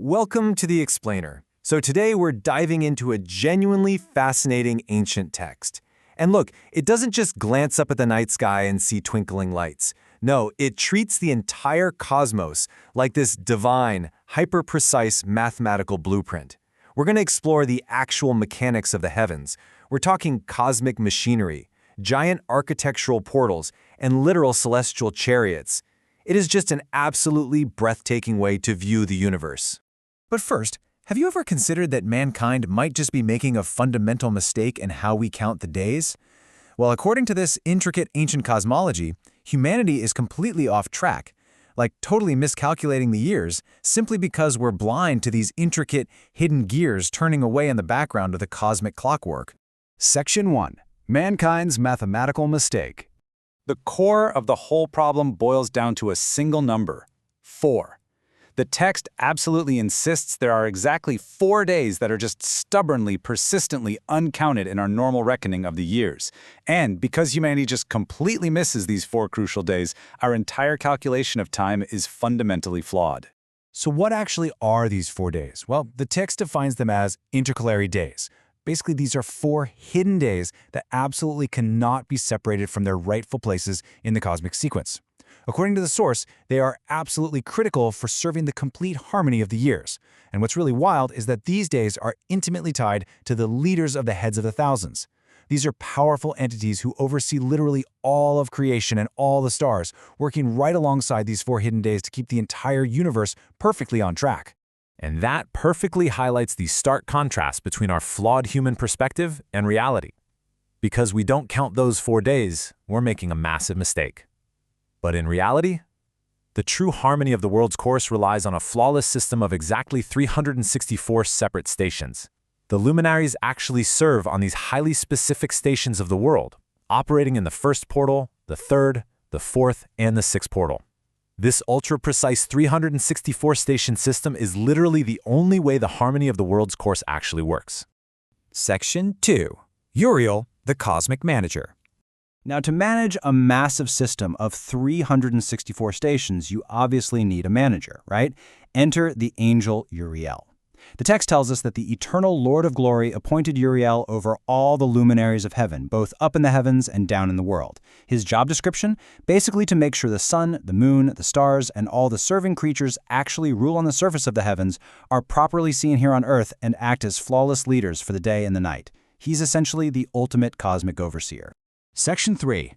Welcome to The Explainer. So today we're diving into a genuinely fascinating ancient text. And look, it doesn't just glance up at the night sky and see twinkling lights. No, it treats the entire cosmos like this divine, hyper-precise mathematical blueprint. We're going to explore the actual mechanics of the heavens. We're talking cosmic machinery, giant architectural portals, and literal celestial chariots. It is just an absolutely breathtaking way to view the universe. But first, have you ever considered that mankind might just be making a fundamental mistake in how we count the days? Well, according to this intricate ancient cosmology, humanity is completely off track, like totally miscalculating the years simply because we're blind to these intricate, hidden gears turning away in the background of the cosmic clockwork. Section 1. Mankind's mathematical mistake. The core of the whole problem boils down to a single number, 4. The text absolutely insists there are exactly 4 days that are just stubbornly, persistently uncounted in our normal reckoning of the years. And because humanity just completely misses these 4 crucial days, our entire calculation of time is fundamentally flawed. So what actually are these 4 days? Well, the text defines them as intercalary days. Basically, these are 4 hidden days that absolutely cannot be separated from their rightful places in the cosmic sequence. According to the source, they are absolutely critical for serving the complete harmony of the years. And what's really wild is that these days are intimately tied to the leaders of the heads of the thousands. These are powerful entities who oversee literally all of creation and all the stars, working right alongside these 4 hidden days to keep the entire universe perfectly on track. And that perfectly highlights the stark contrast between our flawed human perspective and reality. Because we don't count those 4 days, we're making a massive mistake. But in reality, the true harmony of the world's course relies on a flawless system of exactly 364 separate stations. The luminaries actually serve on these highly specific stations of the world, operating in the first portal, the third, the fourth, and the sixth portal. This ultra-precise 364-station system is literally the only way the harmony of the world's course actually works. Section 2. Uriel, the Cosmic Manager. Now, to manage a massive system of 364 stations, you obviously need a manager, right? Enter the angel Uriel. The text tells us that the eternal Lord of Glory appointed Uriel over all the luminaries of heaven, both up in the heavens and down in the world. His job description? Basically to make sure the sun, the moon, the stars, and all the serving creatures actually rule on the surface of the heavens, are properly seen here on Earth, and act as flawless leaders for the day and the night. He's essentially the ultimate cosmic overseer. Section 3.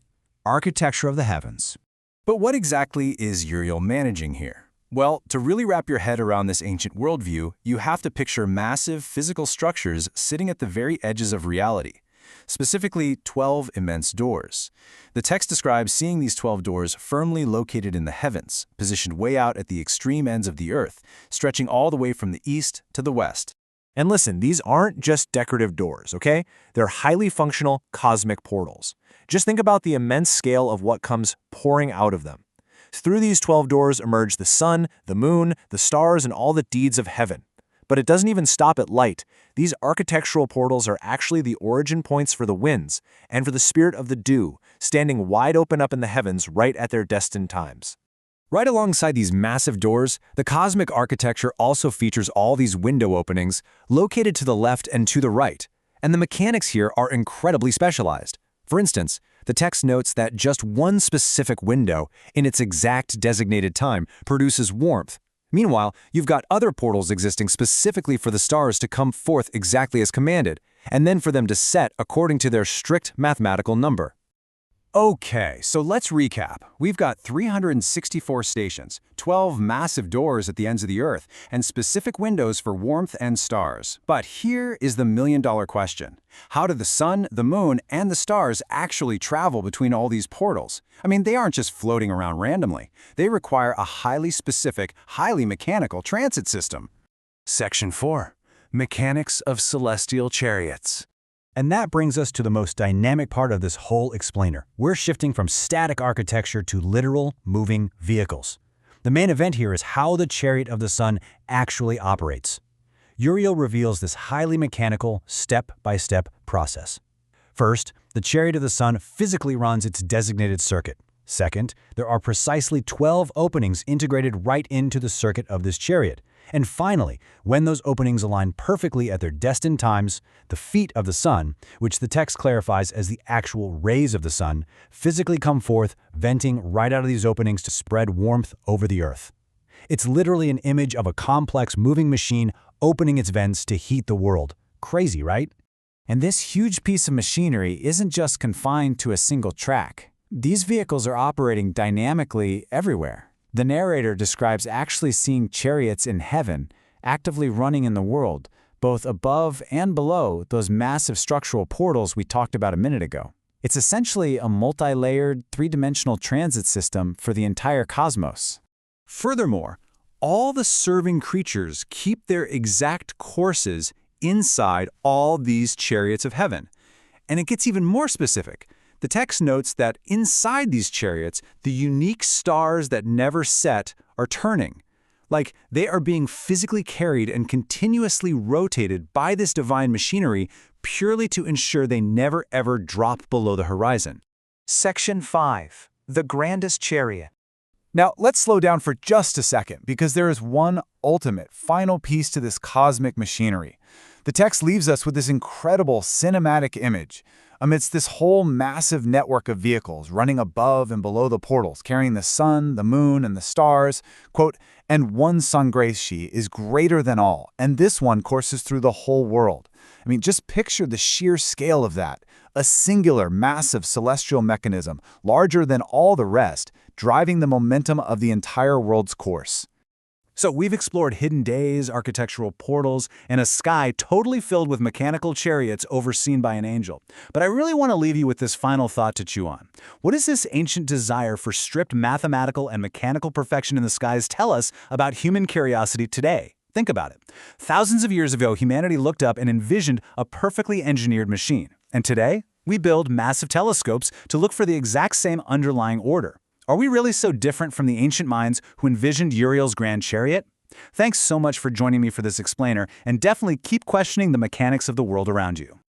Architecture of the heavens. But what exactly is Uriel managing here? Well, to really wrap your head around this ancient worldview, you have to picture massive physical structures sitting at the very edges of reality, specifically 12 immense doors. The text describes seeing these 12 doors firmly located in the heavens, positioned way out at the extreme ends of the earth, stretching all the way from the east to the west. And listen, these aren't just decorative doors, okay? They're highly functional cosmic portals. Just think about the immense scale of what comes pouring out of them. Through these 12 doors emerge the sun, the moon, the stars, and all the deeds of heaven. But it doesn't even stop at light. These architectural portals are actually the origin points for the winds and for the spirit of the dew, standing wide open up in the heavens right at their destined times. Right alongside these massive doors, the cosmic architecture also features all these window openings located to the left and to the right, and the mechanics here are incredibly specialized. For instance, the text notes that just one specific window, in its exact designated time, produces warmth. Meanwhile, you've got other portals existing specifically for the stars to come forth exactly as commanded, and then for them to set according to their strict mathematical number. Okay, so let's recap. We've got 364 stations, 12 massive doors at the ends of the earth, and specific windows for warmth and stars. But here is the million-dollar question. How do the sun, the moon, and the stars actually travel between all these portals? I mean, they aren't just floating around randomly. They require a highly specific, highly mechanical transit system. Section 4. Mechanics of celestial chariots. And that brings us to the most dynamic part of this whole explainer. We're shifting from static architecture to literal, moving vehicles. The main event here is how the chariot of the sun actually operates. Uriel reveals this highly mechanical, step-by-step process. First, the chariot of the sun physically runs its designated circuit. Second, there are precisely 12 openings integrated right into the circuit of this chariot. And finally, when those openings align perfectly at their destined times, the feet of the sun, which the text clarifies as the actual rays of the sun, physically come forth, venting right out of these openings to spread warmth over the earth. It's literally an image of a complex moving machine opening its vents to heat the world. Crazy, right? And this huge piece of machinery isn't just confined to a single track. These vehicles are operating dynamically everywhere. The narrator describes actually seeing chariots in heaven, actively running in the world, both above and below those massive structural portals we talked about a minute ago. It's essentially a multi-layered, three-dimensional transit system for the entire cosmos. Furthermore, all the serving creatures keep their exact courses inside all these chariots of heaven. And it gets even more specific. The text notes that inside these chariots, the unique stars that never set are turning. Like they are being physically carried and continuously rotated by this divine machinery purely to ensure they never ever drop below the horizon. Section 5. The Grandest Chariot. Now, let's slow down for just a second, because there is one ultimate, final piece to this cosmic machinery. The text leaves us with this incredible cinematic image. Amidst this whole massive network of vehicles running above and below the portals, carrying the sun, the moon, and the stars, quote, and one Sangreshi is greater than all, and this one courses through the whole world. I mean, just picture the sheer scale of that. A singular, massive celestial mechanism, larger than all the rest, driving the momentum of the entire world's course. So we've explored hidden days, architectural portals, and a sky totally filled with mechanical chariots overseen by an angel. But I really want to leave you with this final thought to chew on. What does this ancient desire for strict mathematical and mechanical perfection in the skies tell us about human curiosity today? Think about it. Thousands of years ago, humanity looked up and envisioned a perfectly engineered machine. And today, we build massive telescopes to look for the exact same underlying order. Are we really so different from the ancient minds who envisioned Uriel's grand chariot? Thanks so much for joining me for this explainer, and definitely keep questioning the mechanics of the world around you.